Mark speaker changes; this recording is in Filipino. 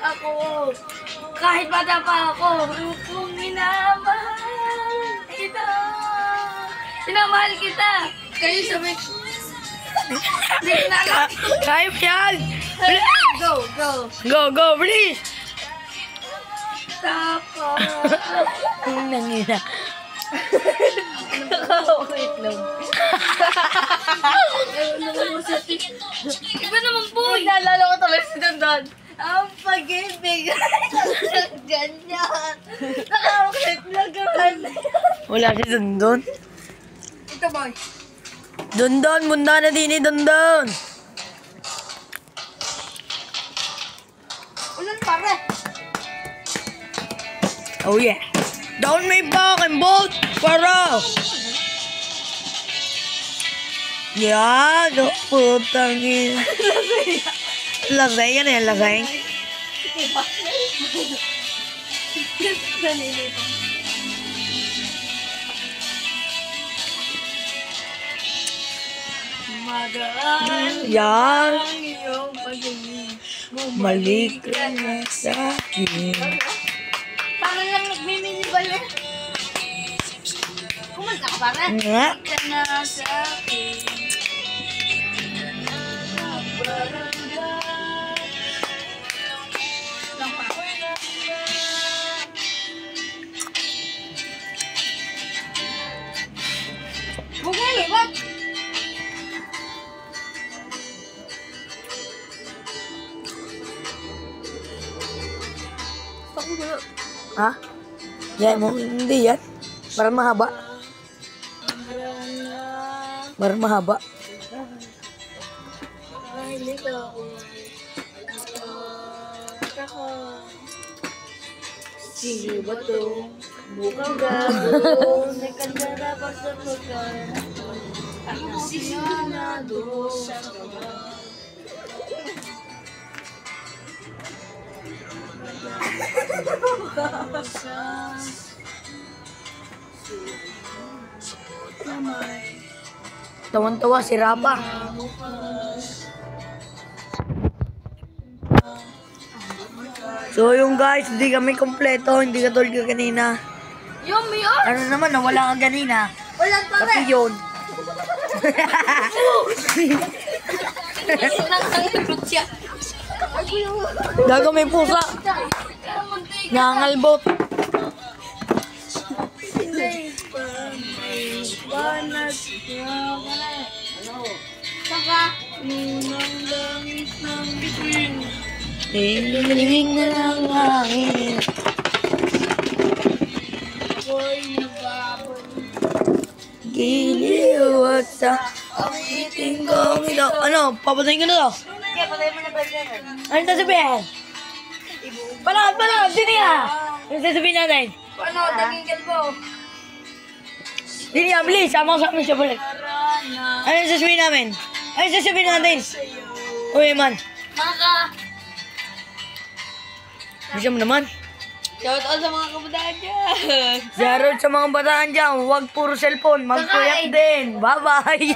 Speaker 1: ako. Kahit bata pa ako, kung minamahal kita. Minamahal kita. Kayo sabi. Hindi ko na alam.
Speaker 2: Kaya yan!
Speaker 1: Go, go.
Speaker 2: Go, go, please!
Speaker 1: Tapos.
Speaker 2: Nangina.
Speaker 1: Wait lang. Iba naman po.
Speaker 2: Naalala ko tuloy si Dandan.
Speaker 1: Ang pag-ibig. Ganyan. Nakakit lang naman.
Speaker 2: Wala si Dandan.
Speaker 1: Ito boy.
Speaker 2: Dandan, munda na din ni Dandan.
Speaker 1: Ulan pare.
Speaker 2: Oh yeah. Down may fucking boat! Para! Yan! Oh, putang ina. Lasay yan eh, lasay.
Speaker 1: Magaan.
Speaker 2: Yan!
Speaker 1: Ang iyong pag-ibig.
Speaker 2: Malik ka na sa akin.
Speaker 1: Parang lang nagmimilibal eh. Kumanta ka pare.
Speaker 2: Nga?
Speaker 1: Ka na sa akin. Lang pa. Bugay, wag.
Speaker 2: Ha? Yan mo? Hindi yan. Parang mahaba. Parang mahaba.
Speaker 1: Ay, nito. Sige ba ito? Mukhang gago. Nagkandara pa sa pagkaan. At nasisinado sa kaban.
Speaker 2: Tawan-tawa si Rapa. So yung guys, hindi kami kompleto. Hindi katulad ka kanina.
Speaker 1: Yung yun!
Speaker 2: Ano naman, nawala ka kanina.
Speaker 1: Walang pare!
Speaker 2: Pati yun.
Speaker 1: Nakakipot siya.
Speaker 2: Gago may pusa. Nangalbot.
Speaker 1: Saka, nunang langit ng bituin.
Speaker 2: Liwing na lang hangin.
Speaker 1: Ako'y nababalik.
Speaker 2: Giliw at sa awiting kong ito. Ano? Papatayin ko na to?
Speaker 1: Sige, patay mo na ba dyan?
Speaker 2: Ano sasabihin? Panood! Siniya! Ano sasabihin natin?
Speaker 1: Ano, daging kalbo?
Speaker 2: Siniya, bilis! Sama ko sa amin siya balik.
Speaker 1: Karana.
Speaker 2: Ano sasabihin namin? Ano sasabihin natin? Uy, man.
Speaker 1: Maka.
Speaker 2: Bisa mo naman.
Speaker 1: Shout out sa mga kabataan dyan.
Speaker 2: Shoutout sa mga bataan dyan. Huwag puro cellphone. Mag-puyat din. Bye-bye!